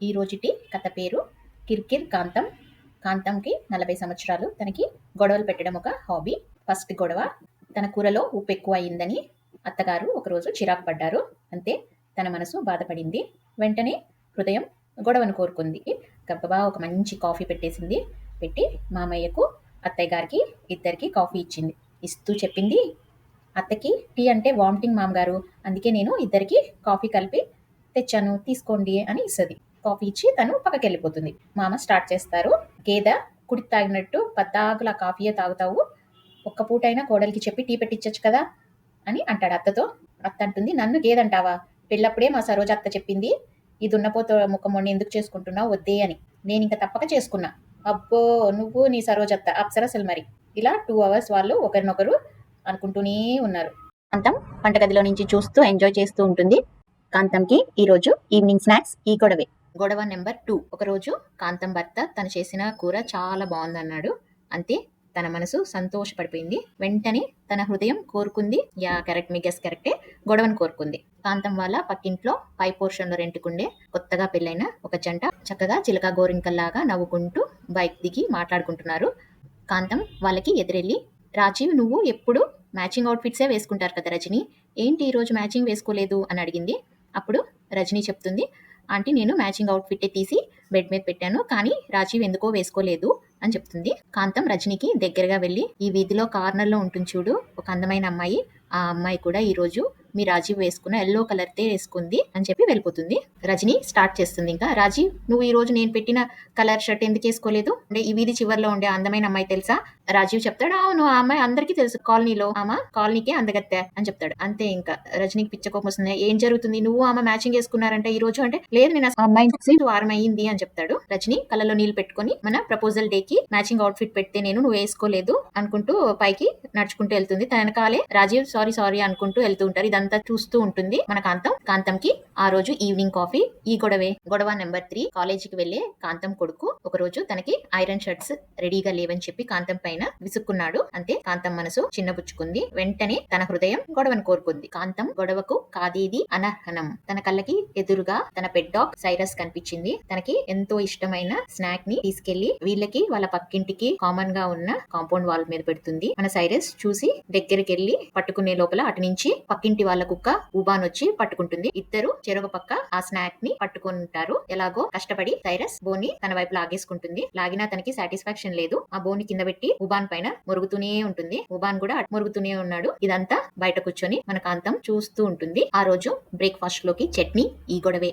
ఈ రోజుటి కథ పేరు కిర్కిర్ కాంతం. కాంతంకి 40 సంవత్సరాలు. తనకి గొడవలు పెట్టడం ఒక హాబీ. ఫస్ట్ గొడవ, తన కూరలో ఉప్పు ఎక్కువ అయిందని అత్తగారు ఒకరోజు చిరాకు పడ్డారు. అంతే, తన మనసు బాధపడింది. వెంటనే హృదయం గొడవను కోరుకుంది. గబగబా ఒక మంచి కాఫీ పెట్టేసింది. పెట్టి మామయ్యకు, అత్తయ్య గారికి ఇద్దరికి కాఫీ ఇచ్చింది. ఇస్తూ చెప్పింది, అత్తకి టీ అంటే వామిటింగ్ మామగారు, అందుకే నేను ఇద్దరికి కాఫీ కలిపి తెచ్చాను, తీసుకోండి అని ఇస్తుంది. కాఫీ ఇచ్చి తను పక్కకి వెళ్ళిపోతుంది. మామ స్టార్ట్ చేస్తారు. గేదె కుడి తాగినట్టు పద్దాకులా కాఫీయే తాగుతావు, ఒక్క పూటైనా కోడలికి చెప్పి టీ పెట్టించచ్చు కదా అని అంటాడు అత్తతో. అత్త అంటుంది, నన్ను గేదంటావా? పెళ్ళప్పుడే మా సరోజ అత్త చెప్పింది, ఈ దున్నపోత ముఖమొన్ని ఎందుకు చేసుకుంటున్నావు, వద్దే అని. నేను ఇంకా తప్పక చేసుకున్నా. అబ్బో, నువ్వు నీ సరోజత్త అప్సరసలు. మరి ఇలా 2 hours వాళ్ళు ఒకరినొకరు అనుకుంటూనే ఉన్నారు. కాంతం వంటగదిలో నుంచి చూస్తూ ఎంజాయ్ చేస్తూ ఉంటుంది. కాంతంకి ఈరోజు ఈవినింగ్ స్నాక్స్ ఈ గొడవే. గొడవ నెంబర్ 2. ఒకరోజు కాంతం భర్త తను చేసిన కూర చాలా బాగుందన్నాడు. అంతే, తన మనసు సంతోషపడిపోయింది. వెంటనే తన హృదయం కోరుకుంది, యా కరెక్ట్, మీ గెస్ కరెక్టే, గొడవను కోరుకుంది. కాంతం వాళ్ళ పక్కింట్లో పై పోర్షన్లో రెంట్కుండే కొత్తగా పెళ్ళైన ఒక జంట చక్కగా చిలక గోరింకల్లాగా నవ్వుకుంటూ బైక్ దిగి మాట్లాడుకుంటున్నారు. కాంతం వాళ్ళకి ఎదురెళ్ళి, రాజీవ్, నువ్వు ఎప్పుడు మ్యాచింగ్ అవుట్ఫిట్సే వేసుకుంటారు కదా రజని, ఏంటి ఈరోజు మ్యాచింగ్ వేసుకోలేదు అని అడిగింది. అప్పుడు రజని చెప్తుంది, ఆంటీ, నేను మ్యాచింగ్ అవుట్ఫిట్టే తీసి బెడ్ మీద పెట్టాను, కానీ రాజీవ్ ఎందుకో వేసుకోలేదు అని చెప్తుంది. కాంతం రజనికి దగ్గరగా వెళ్ళి, ఈ వీధిలో కార్నర్లో ఉంటుంది చూడు ఒక అందమైన అమ్మాయి, ఆ అమ్మాయి కూడా ఈరోజు మీ రాజీవ్ వేసుకున్న ఎల్లో కలర్తే వేసుకుంది అని చెప్పి వెళ్ళిపోతుంది. రజని స్టార్ట్ చేస్తుంది, ఇంకా రాజీవ్, నువ్వు ఈ రోజు నేను పెట్టిన కలర్ షర్ట్ ఎందుకు వేసుకోలేదు అంటే, ఈ వీధి చివరిలో ఉండే అందమైన అమ్మాయి తెలుసా? రాజీవ్ చెప్తాడు, అవును, ఆ అమ్మాయి అందరికీ తెలుసు, కాలనీలో ఆమె కాలనీకే అందగత్తె అని చెప్తాడు. అంతే, ఇంకా రజనీకి పిచ్చకోపం వస్తుంది. ఏం జరుగుతుంది, నువ్వు ఆమె మ్యాచింగ్ వేసుకున్నారంట ఈ రోజు అంటే, లేదు నేను ఆ అమ్మాయి చూసి వారం అయ్యింది అని చెప్తాడు. రజని కళ్ళలో నీళ్లు పెట్టుకుని, మన ప్రపోజల్ డే కి మ్యాచింగ్ అవుట్ఫిట్ పెడితే నువ్వు వేసుకోలేదు అనుకుంటూ పైకి నడుచుకుంటూ వెళ్తుంది. తన వెనకాలే రాజీవ్ సారీ సారీ అనుకుంటూ వెళ్తూ ఉంటారు. ఇదంతా చూస్తూ ఉంటుంది మన కాంతం. కాంతంకి ఆ రోజు ఈవినింగ్ కాఫీ ఈ గొడవే. గొడవ నెంబర్ 3. కాలేజీకి వెళ్లే కాంతం కొడుకు ఒకరోజు తనకి ఐరన్ షర్ట్స్ రెడీగా లేవని చెప్పి కాంతం పైన విసుక్కున్నాడు. అంతే, కాంతం మనసు చిన్నబుచ్చుకుంది. వెంటనే తన హృదయం గొడవను కోరుకుంది. కాంతం గొడవకు కాదేది అనర్హనం. తన కళ్ళకి ఎదురుగా తన పెట్ డాగ్ సైరస్ కనిపించింది. తనకి ఎంతో ఇష్టమైన స్నాక్ ని తీసుకెళ్లి వీళ్ళకి వాళ్ళ పక్కింటికి కామన్ గా ఉన్న కాంపౌండ్ వాల్ మీద పెడుతుంది. మన సైరస్ చూసి దగ్గరికి వెళ్లి పట్టుకునే లోపల అటు నుంచి పక్కింటి వాళ్ళ కుక్క ఉబాన్ వచ్చి పట్టుకుంటుంది. ఇద్దరు చెరొక పక్క ఆ స్నాక్ ని పట్టుకుంటారు. ఎలాగో కష్టపడి సైరస్ బోని తన వైపు లాగేసుకుంటుంది. లాగినా తనకి సాటిస్ఫాక్షన్ లేదు. ఆ బోని కింద పెట్టి ఉబాన్ పైన మురుగుతూనే ఉంటుంది. ఉబాన్ కూడా మురుగుతూనే ఉన్నాడు. ఇదంతా బయట కూర్చొని మన కాంతం చూస్తూ ఉంటుంది. ఆ రోజు బ్రేక్ఫాస్ట్ లోకి చట్నీ ఈ గొడవే.